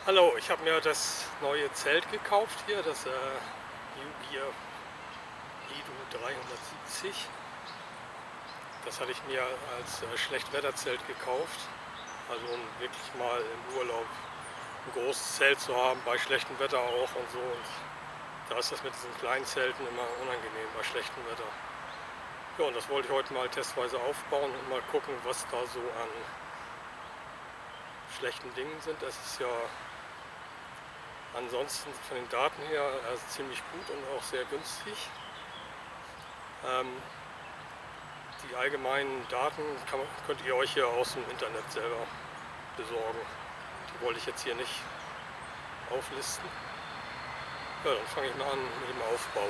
Hallo, ich habe mir das neue Zelt gekauft hier, das Ugear Edu 370. Das hatte ich mir als Schlechtwetterzelt gekauft, also um wirklich mal im Urlaub ein großes Zelt zu haben, bei schlechtem Wetter auch und so. Und da ist das mit diesen kleinen Zelten immer unangenehm bei schlechtem Wetter. Ja, und das wollte ich heute mal testweise aufbauen und mal gucken, was da so an schlechten Dingen sind. Das ist ja ansonsten von den Daten her ziemlich gut und auch sehr günstig. Die allgemeinen Daten könnt ihr euch hier aus dem Internet selber besorgen. Die wollte ich jetzt hier nicht auflisten. Ja, dann fange ich mal an mit dem Aufbau.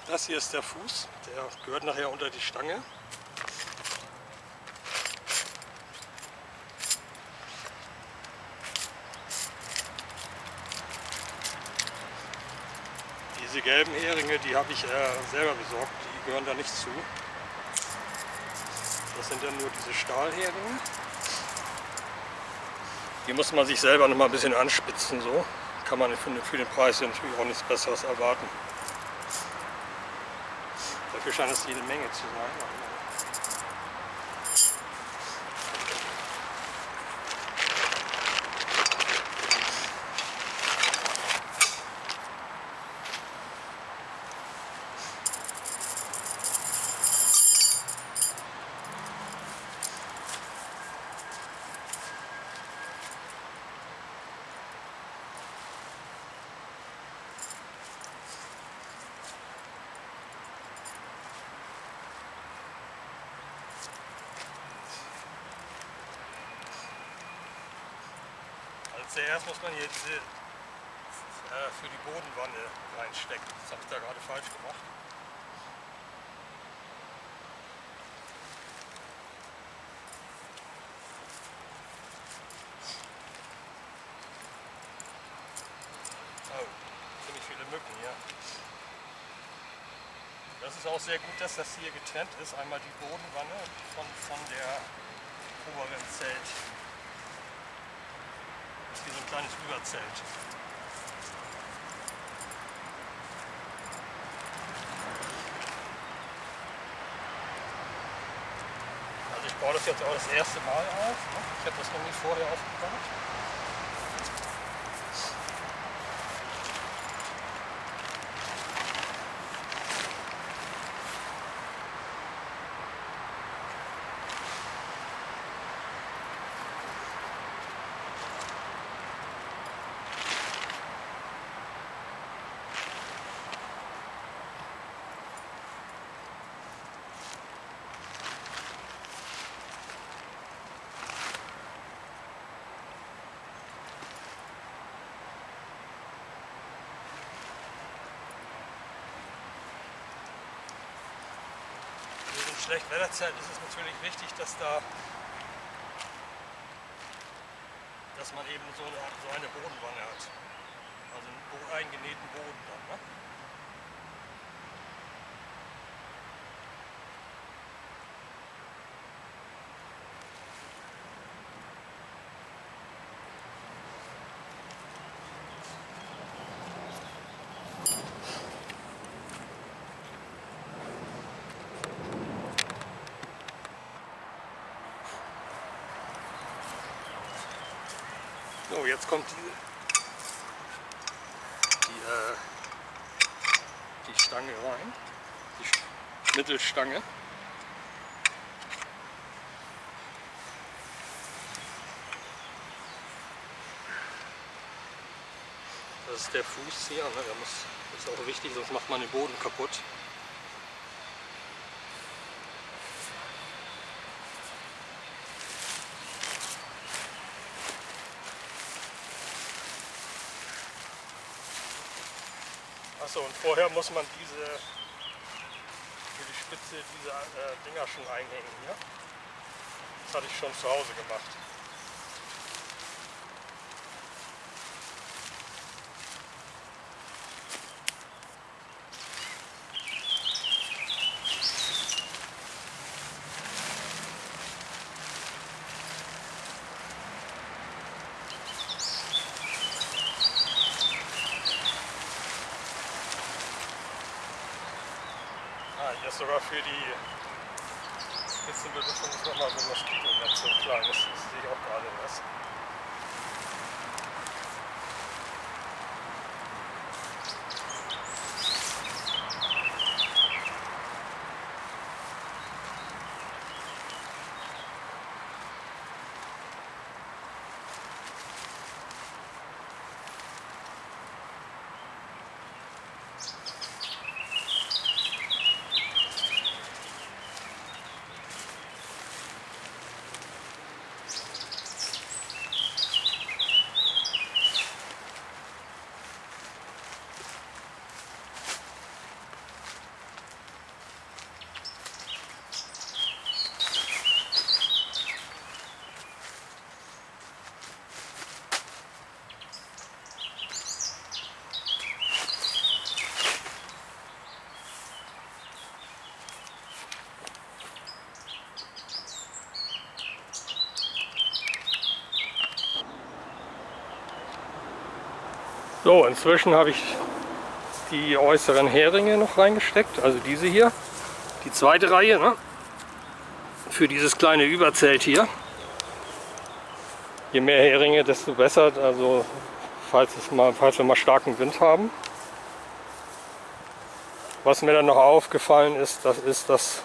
Das hier ist der Fuß, der gehört nachher unter die Stange. Diese gelben Heringe, die habe ich selber besorgt, die gehören da nicht zu. Das sind dann nur diese Stahlheringe. Die muss man sich selber noch mal ein bisschen anspitzen, so kann man für den Preis ja natürlich auch nichts Besseres erwarten. Dafür scheint es jede Menge zu sein. Zuerst muss man hier diese für die Bodenwanne reinstecken. Das habe ich da gerade falsch gemacht. Oh, ziemlich viele Mücken hier. Das ist auch sehr gut, dass das hier getrennt ist. Einmal die Bodenwanne von der oberen Zelt. Das ist hier so ein kleines Überzelt. Also ich baue das jetzt auch das erste Mal auf. Ich habe das noch nie vorher aufgebaut. Schlechtwetterzeit ist es natürlich wichtig, dass man eben so eine Bodenwanne hat. Also einen eingenähten Boden dann. Ne? So, jetzt kommt die Stange rein, die Mittelstange. Das ist der Fuß hier, ne? Das ist auch wichtig, sonst macht man den Boden kaputt. Achso, und vorher muss man für die Spitze diese Dinger schon einhängen hier. Das hatte ich schon zu Hause gemacht. Hier ist sogar für die Spitzenbenutzung ist nochmal so ein Moskitonetz, so ein kleines, das sehe ich auch gerade erst. So, inzwischen habe ich die äußeren Heringe noch reingesteckt, also diese hier, die zweite Reihe, ne? Für dieses kleine Überzelt hier. Je mehr Heringe, desto besser, also falls wir mal starken Wind haben. Was mir dann noch aufgefallen ist, dass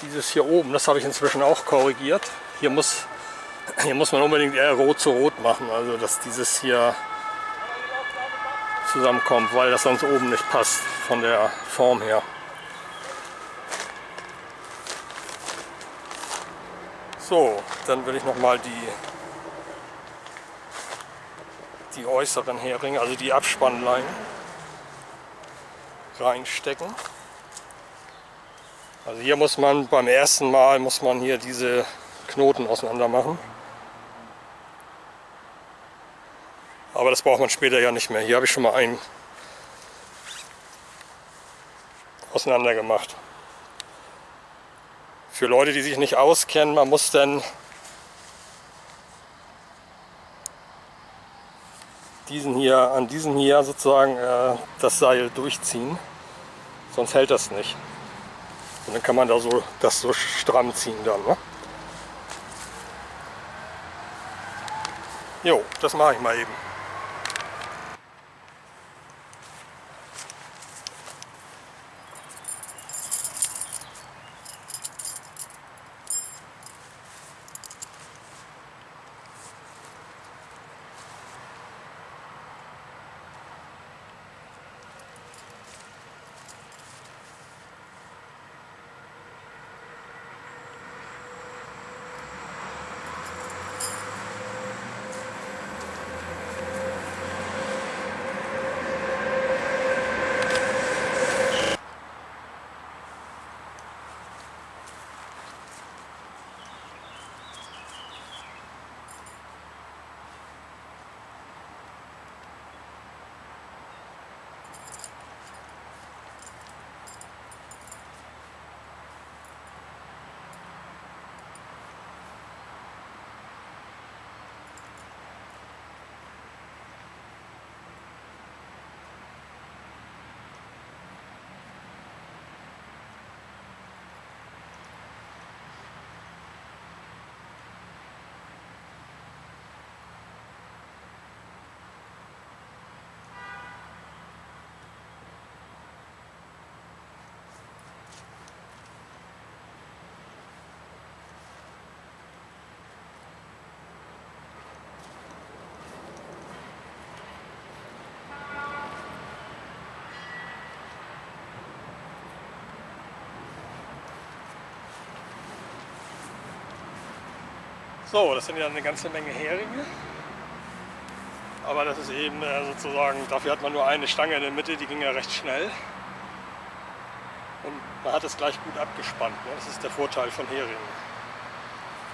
dieses hier oben, das habe ich inzwischen auch korrigiert. Hier muss man unbedingt eher Rot zu Rot machen, also dass dieses hier zusammenkommt, weil das sonst oben nicht passt von der Form her. So, dann will ich nochmal die äußeren Heringe, also die Abspannleinen, reinstecken. Also hier muss man beim ersten Mal hier diese Knoten auseinander machen. Aber das braucht man später ja nicht mehr. Hier habe ich schon mal einen auseinander gemacht. Für Leute, die sich nicht auskennen, man muss dann an diesen hier sozusagen das Seil durchziehen, sonst hält das nicht. Und dann kann man das so stramm ziehen dann. Ne? Jo, das mache ich mal eben. So, das sind ja eine ganze Menge Heringe. Aber das ist eben sozusagen, dafür hat man nur eine Stange in der Mitte, die ging ja recht schnell. Und man hat es gleich gut abgespannt. Ne? Das ist der Vorteil von Heringen.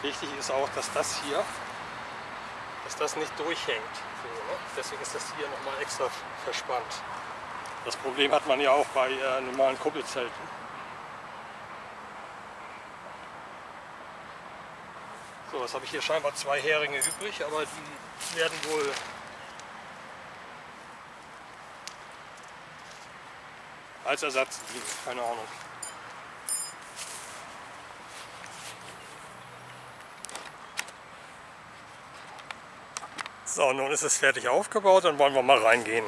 Wichtig ist auch, dass das hier, dass das nicht durchhängt. So, ne? Deswegen ist das hier nochmal extra verspannt. Das Problem hat man ja auch bei normalen Kuppelzelten. So, jetzt habe ich hier scheinbar 2 Heringe übrig, aber die werden wohl als Ersatz dienen, keine Ahnung. So, nun ist es fertig aufgebaut, dann wollen wir mal reingehen.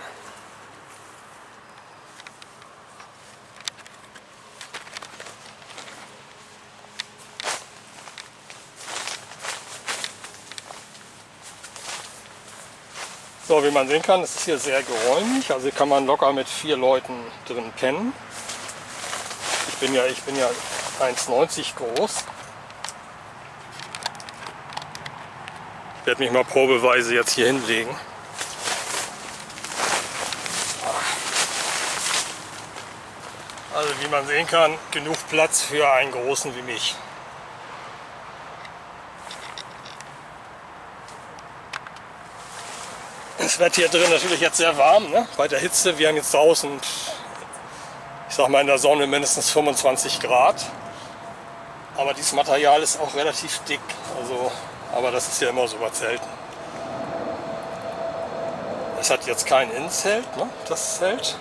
So, wie man sehen kann, ist es hier sehr geräumig, also hier kann man locker mit 4 Leuten drin pennen. Ich bin ja 1,90 groß. Ich werde mich mal probeweise jetzt hier hinlegen. Also wie man sehen kann, genug Platz für einen Großen wie mich. Es wird hier drin natürlich jetzt sehr warm, ne? Bei der Hitze. Wir haben jetzt draußen, ich sag mal in der Sonne, mindestens 25 Grad. Aber dieses Material ist auch relativ dick. Also, aber das ist ja immer so bei Zelten. Es hat jetzt kein Innenzelt, ne? Das Zelt.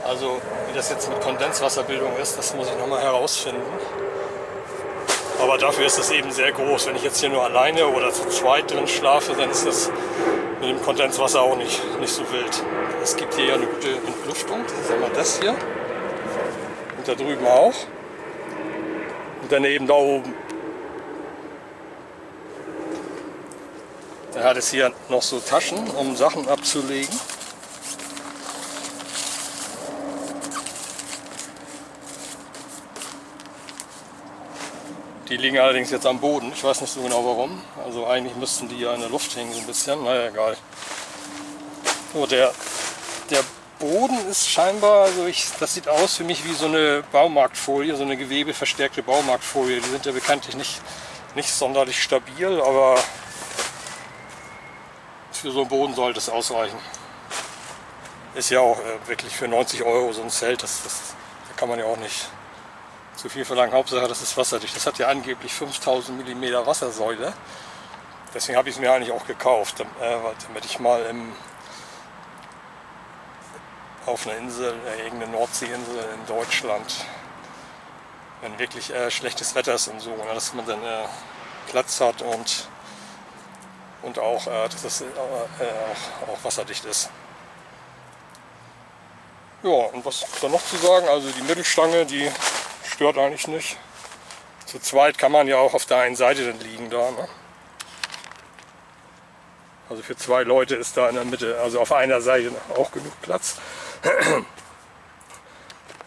Also wie das jetzt mit Kondenswasserbildung ist, das muss ich nochmal herausfinden. Aber dafür ist es eben sehr groß. Wenn ich jetzt hier nur alleine oder zu zweit drin schlafe, dann ist das mit dem Kondenswasser auch nicht so wild. Es gibt hier ja eine gute Entlüftung. Das ist einmal das hier. Und da drüben auch. Und daneben da oben. Dann hat es hier noch so Taschen, um Sachen abzulegen. Die liegen allerdings jetzt am Boden. Ich weiß nicht so genau warum. Also eigentlich müssten die ja in der Luft hängen so ein bisschen. Naja, egal. So, der Boden ist scheinbar, also das sieht aus für mich wie so eine Baumarktfolie, so eine gewebeverstärkte Baumarktfolie. Die sind ja bekanntlich nicht sonderlich stabil, aber für so einen Boden sollte es ausreichen. Ist ja auch wirklich für 90 € so ein Zelt, da kann man ja auch nicht zu viel verlangen. Hauptsache, das ist wasserdicht. Das hat ja angeblich 5000 mm Wassersäule. Deswegen habe ich es mir eigentlich auch gekauft, damit ich mal auf einer Insel, irgendeine Nordseeinsel in Deutschland, wenn wirklich schlechtes Wetter ist und so, dass man dann Platz hat und auch, dass es auch wasserdicht ist. Ja, und was ist da noch zu sagen? Also die Mittelstange, die stört eigentlich nicht. Zu zweit kann man ja auch auf der einen Seite dann liegen da. Ne? Also für 2 Leute ist da in der Mitte, also auf einer Seite auch genug Platz.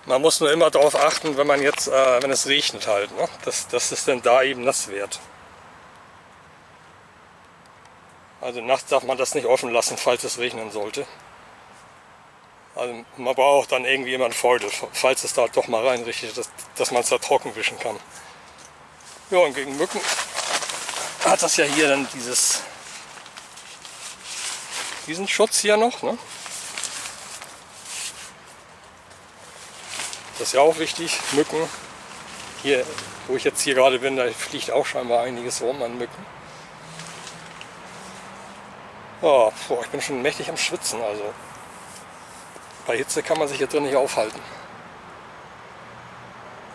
Man muss nur immer darauf achten, wenn man jetzt, wenn es regnet halt, ne? dass es dann da eben nass wird. Also nachts darf man das nicht offen lassen, falls es regnen sollte. Also man braucht dann irgendwie immer einen Feudel, falls es da doch mal reinrichtet, dass man es da trocken wischen kann. Ja, und gegen Mücken hat das ja hier dann diesen Schutz hier noch. Ne? Das ist ja auch wichtig, Mücken. Hier, wo ich jetzt hier gerade bin, da fliegt auch scheinbar einiges rum an Mücken. Ja, ich bin schon mächtig am Schwitzen, also bei Hitze kann man sich hier drin nicht aufhalten.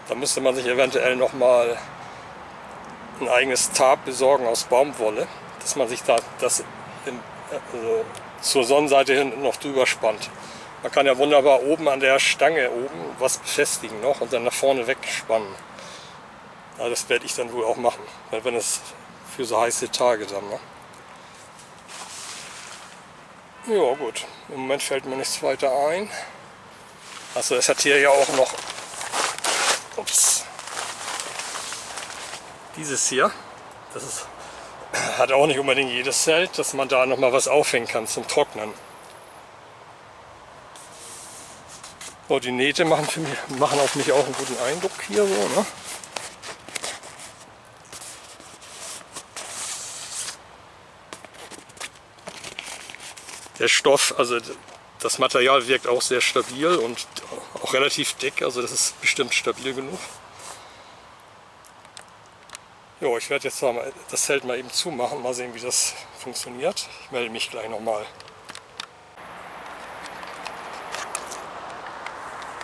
Da müsste man sich eventuell nochmal ein eigenes Tarp besorgen aus Baumwolle, dass man sich da das zur Sonnenseite hin noch drüber spannt. Man kann ja wunderbar oben an der Stange oben was befestigen noch und dann nach vorne wegspannen. Ja, das werde ich dann wohl auch machen, wenn es für so heiße Tage dann. Ne? Ja gut, im Moment fällt mir nichts weiter ein. Also es hat hier ja auch noch dieses hier. Das ist Hat auch nicht unbedingt jedes Zelt, dass man da nochmal was aufhängen kann zum Trocknen. So, die Nähte machen auf mich auch einen guten Eindruck hier so, ne? Der Stoff, also das Material wirkt auch sehr stabil und auch relativ dick, also das ist bestimmt stabil genug. Jo, ich werde jetzt mal das Zelt mal eben zumachen, mal sehen, wie das funktioniert. Ich melde mich gleich nochmal.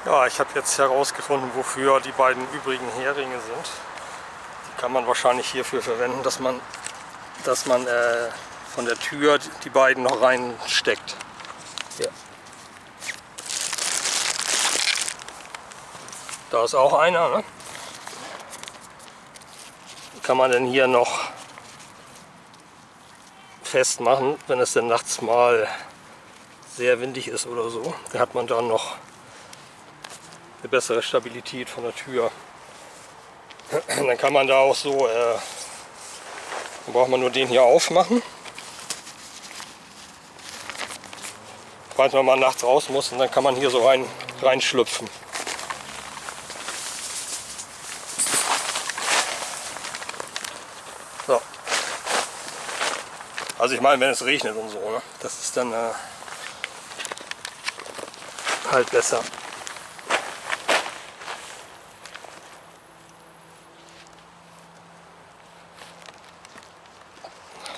Ja, ich habe jetzt herausgefunden, wofür die beiden übrigen Heringe sind. Die kann man wahrscheinlich hierfür verwenden, dass man von der Tür die beiden noch reinsteckt. Ja. Da ist auch einer, ne? Kann man denn hier noch festmachen, wenn es denn nachts mal sehr windig ist oder so. Da hat man dann noch eine bessere Stabilität von der Tür. Dann kann man da auch so, dann braucht man nur den hier aufmachen. Falls man mal nachts raus muss, und dann kann man hier so reinschlüpfen. So. Also ich meine, wenn es regnet und so, ne? Das ist dann halt besser.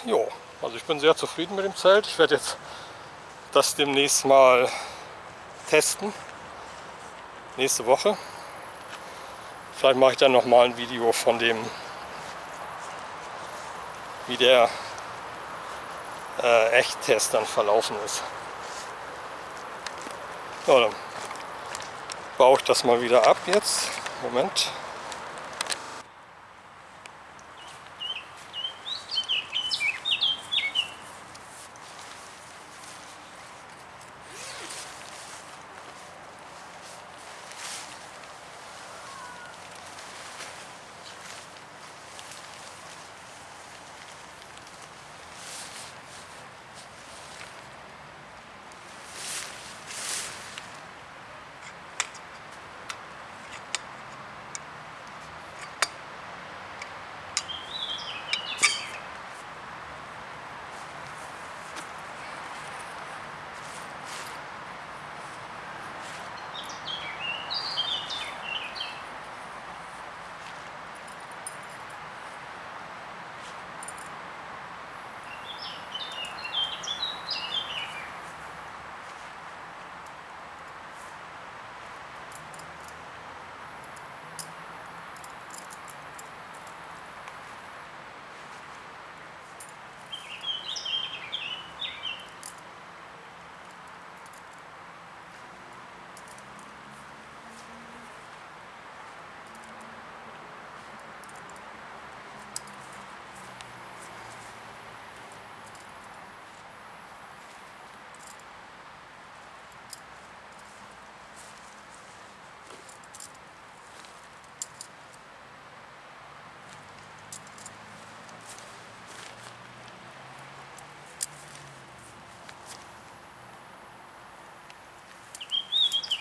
Jo, also ich bin sehr zufrieden mit dem Zelt. Ich werde jetzt das demnächst mal testen. Nächste Woche. Vielleicht mache ich dann noch mal ein Video von dem, wie der Echttest dann verlaufen ist. Ja, dann baue ich das mal wieder ab jetzt. Moment.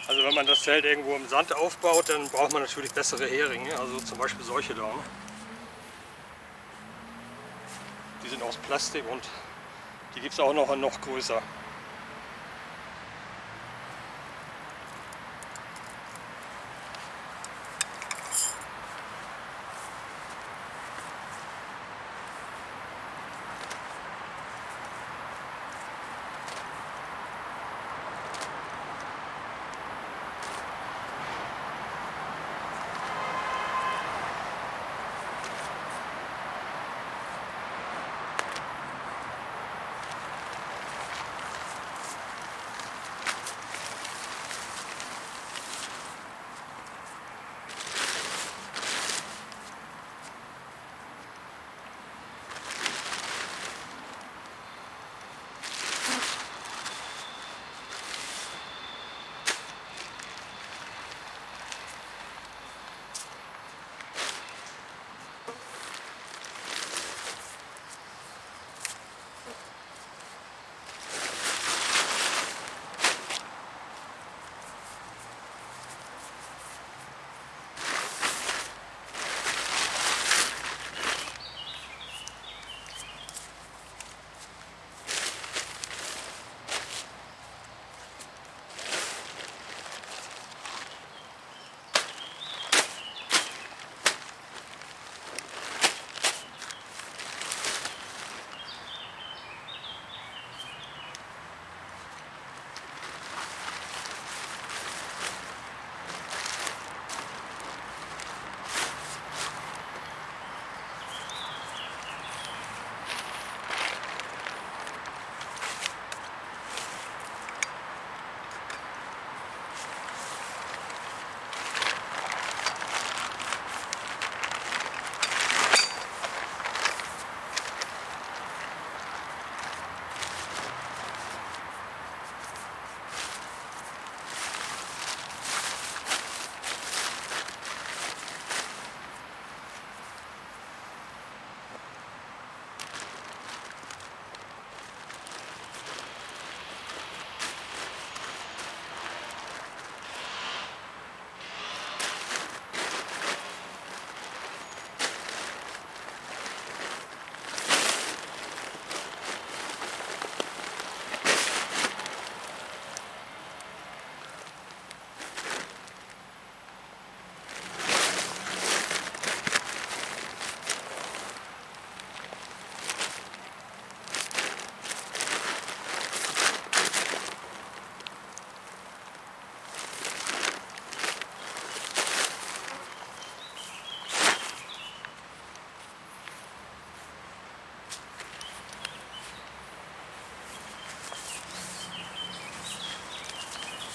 Also wenn man das Zelt irgendwo im Sand aufbaut, dann braucht man natürlich bessere Heringe, also zum Beispiel solche da. Die sind aus Plastik und die gibt es auch noch größer.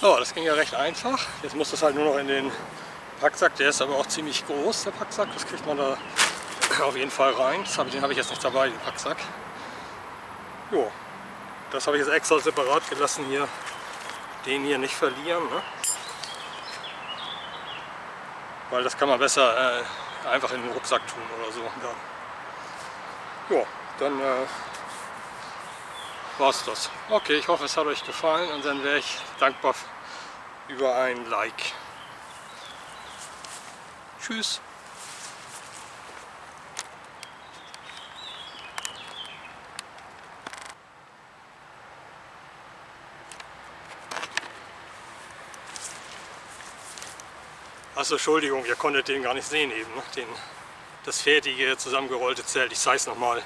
So, das ging ja recht einfach. Jetzt muss das halt nur noch in den Packsack. Der ist aber auch ziemlich groß, der Packsack. Das kriegt man da auf jeden Fall rein. Den habe ich jetzt nicht dabei, den Packsack. Jo, das habe ich jetzt extra separat gelassen hier. Den hier nicht verlieren, ne? Weil das kann man besser einfach in den Rucksack tun oder so. Ja, dann war's das. Okay, ich hoffe, es hat euch gefallen und dann wäre ich dankbar über ein Like. Tschüss. Achso, Entschuldigung, ihr konntet den gar nicht sehen eben, ne? Das fertige zusammengerollte Zelt. Ich zeige es nochmal.